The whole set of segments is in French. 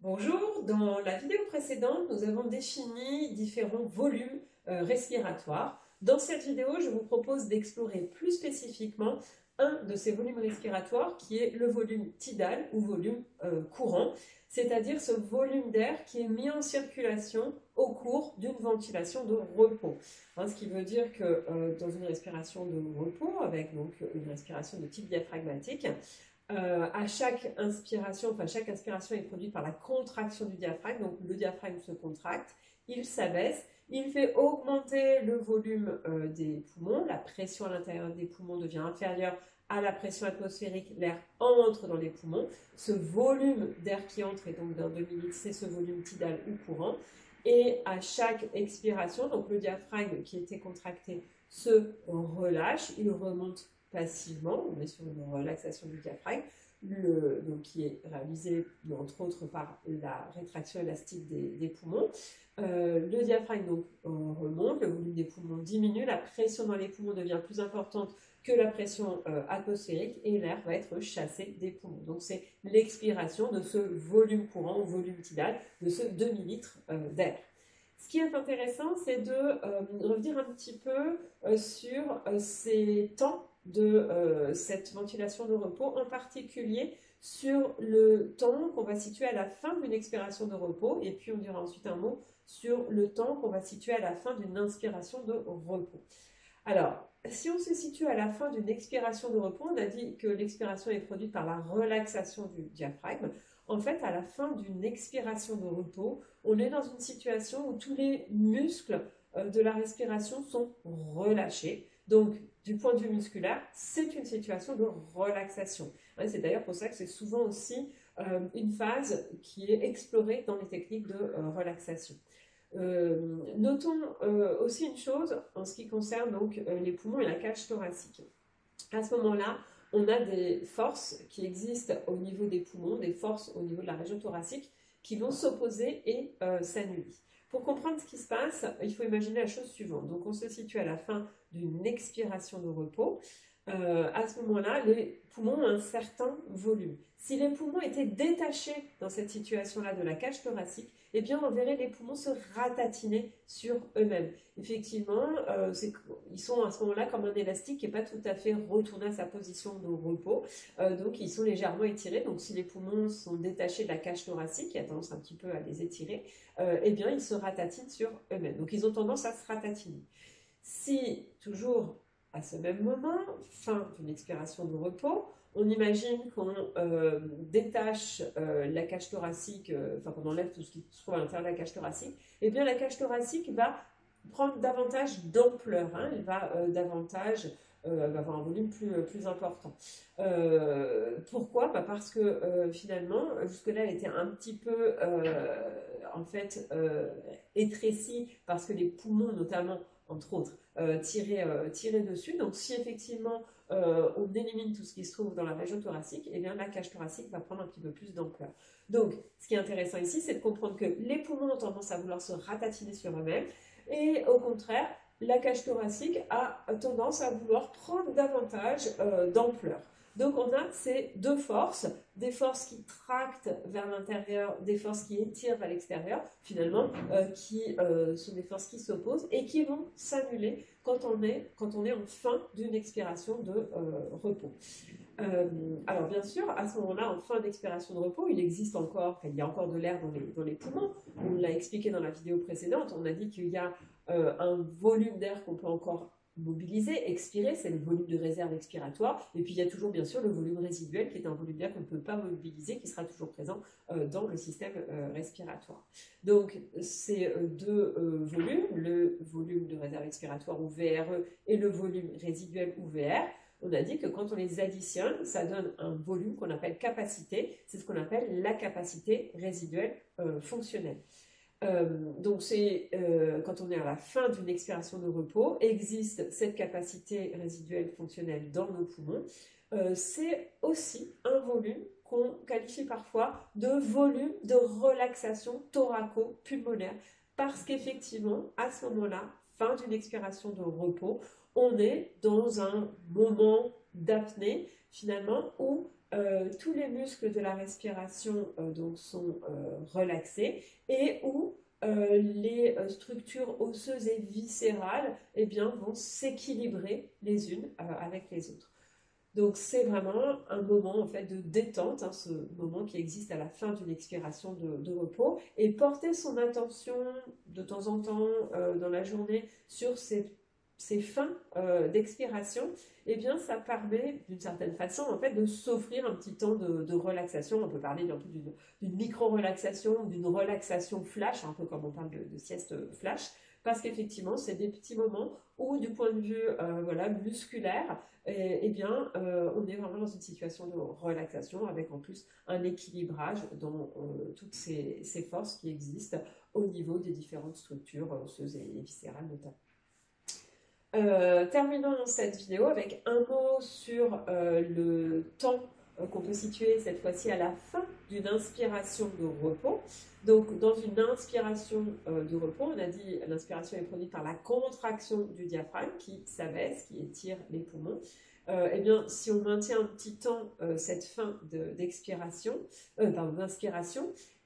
Bonjour, dans la vidéo précédente, nous avons défini différents volumes respiratoires. Dans cette vidéo, je vous propose d'explorer plus spécifiquement un de ces volumes respiratoires qui est le volume tidal ou volume courant, c'est-à-dire ce volume d'air qui est mis en circulation au cours d'une ventilation de repos. Ce qui veut dire que dans une respiration de repos, avec donc une respiration de type diaphragmatique, à chaque inspiration, chaque inspiration est produite par la contraction du diaphragme, donc le diaphragme se contracte, il s'abaisse, il fait augmenter le volume des poumons, la pression à l'intérieur des poumons devient inférieure à la pression atmosphérique, l'air entre dans les poumons, ce volume d'air qui entre est donc d'un demi-litre, c'est ce volume tidal ou courant, et à chaque expiration, donc le diaphragme qui était contracté se relâche, il remonte passivement, on est sur une relaxation du diaphragme, donc qui est réalisée entre autres par la rétraction élastique des poumons. Le diaphragme donc remonte, le volume des poumons diminue, la pression dans les poumons devient plus importante que la pression atmosphérique et l'air va être chassé des poumons. Donc c'est l'expiration de ce volume courant, volume tidal, de ce demi-litre d'air. Ce qui est intéressant, c'est de revenir un petit peu sur ces temps de cette ventilation de repos, en particulier sur le temps qu'on va situer à la fin d'une expiration de repos, et puis on dira ensuite un mot sur le temps qu'on va situer à la fin d'une inspiration de repos. Alors, si on se situe à la fin d'une expiration de repos, on a dit que l'expiration est produite par la relaxation du diaphragme. En fait, à la fin d'une expiration de repos, on est dans une situation où tous les muscles de la respiration sont relâchés. Donc, du point de vue musculaire, c'est une situation de relaxation. C'est d'ailleurs pour ça que c'est souvent aussi une phase qui est explorée dans les techniques de relaxation. Notons aussi une chose en ce qui concerne donc, les poumons et la cage thoracique. À ce moment-là, on a des forces qui existent au niveau des poumons, des forces au niveau de la région thoracique qui vont s'opposer et s'annuler. Pour comprendre ce qui se passe, il faut imaginer la chose suivante. Donc on se situe à la fin d'une expiration de repos. À ce moment-là, les poumons ont un certain volume. Si les poumons étaient détachés dans cette situation-là de la cage thoracique, eh bien on verrait les poumons se ratatiner sur eux-mêmes. Effectivement, ils sont à ce moment-là comme un élastique qui n'est pas tout à fait retourné à sa position de repos, donc ils sont légèrement étirés. Donc si les poumons sont détachés de la cage thoracique, qui a tendance un petit peu à les étirer, eh bien ils se ratatinent sur eux-mêmes. Donc ils ont tendance à se ratatiner. Si, toujours à ce même moment, fin d'une expiration de repos, on imagine qu'on détache la cage thoracique, qu'on enlève tout ce qui se trouve à l'intérieur de la cage thoracique, et bien la cage thoracique va prendre davantage d'ampleur, elle va davantage va avoir un volume plus important. Pourquoi ? Parce que finalement, jusque-là, elle était un petit peu en fait étrécie parce que les poumons, notamment, entre autres, tiraient dessus. Donc si effectivement on élimine tout ce qui se trouve dans la région thoracique, eh bien la cage thoracique va prendre un petit peu plus d'ampleur. Donc ce qui est intéressant ici, c'est de comprendre que les poumons ont tendance à vouloir se ratatiner sur eux-mêmes, et au contraire, la cage thoracique a tendance à vouloir prendre davantage d'ampleur. Donc on a ces deux forces, des forces qui tractent vers l'intérieur, des forces qui étirent vers l'extérieur, finalement, qui sont des forces qui s'opposent et qui vont s'annuler quand on est en fin d'une expiration de repos. Alors bien sûr, à ce moment-là, en fin d'expiration de repos, il y a encore de l'air dans les poumons. On l'a expliqué dans la vidéo précédente, on a dit qu'il y a un volume d'air qu'on peut encore mobiliser, expirer, c'est le volume de réserve expiratoire, et puis il y a toujours bien sûr le volume résiduel qui est un volume d'air qu'on ne peut pas mobiliser, qui sera toujours présent dans le système respiratoire. Donc ces deux volumes, le volume de réserve expiratoire ou VRE et le volume résiduel ou VR, on a dit que quand on les additionne, ça donne un volume qu'on appelle capacité, c'est ce qu'on appelle la capacité résiduelle fonctionnelle. Donc c'est quand on est à la fin d'une expiration de repos, existe cette capacité résiduelle fonctionnelle dans nos poumons. C'est aussi un volume qu'on qualifie parfois de volume de relaxation thoraco-pulmonaire, parce qu'effectivement, à ce moment-là, fin d'une expiration de repos, on est dans un moment d'apnée finalement où tous les muscles de la respiration donc sont relaxés et où les structures osseuses et viscérales eh bien, vont s'équilibrer les unes avec les autres. Donc c'est vraiment un moment en fait de détente, hein, ce moment qui existe à la fin d'une expiration de repos, et porter son attention de temps en temps dans la journée sur ces fins d'expiration, eh bien ça permet d'une certaine façon en fait de s'offrir un petit temps de relaxation. On peut parler bientôt d'une micro-relaxation, d'une relaxation flash, un peu comme on parle de sieste flash, parce qu'effectivement c'est des petits moments où du point de vue voilà, musculaire, eh bien, on est vraiment dans une situation de relaxation avec en plus un équilibrage dans toutes ces forces qui existent au niveau des différentes structures osseuses et viscérales notamment. Terminons cette vidéo avec un mot sur le temps qu'on peut situer cette fois-ci à la fin d'une inspiration de repos. Donc, dans une inspiration de repos, on a dit l'inspiration est produite par la contraction du diaphragme qui s'abaisse, qui étire les poumons. Eh bien, si on maintient un petit temps cette fin d'inspiration,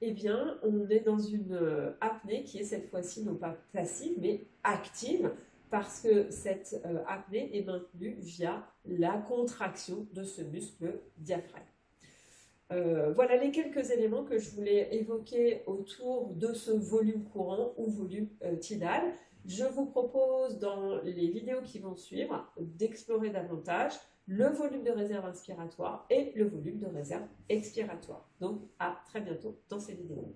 eh bien, on est dans une apnée qui est cette fois-ci non pas passive, mais active, parce que cette apnée est maintenue via la contraction de ce muscle diaphragme. Voilà les quelques éléments que je voulais évoquer autour de ce volume courant ou volume tidal. Je vous propose dans les vidéos qui vont suivre d'explorer davantage le volume de réserve inspiratoire et le volume de réserve expiratoire. Donc à très bientôt dans ces vidéos.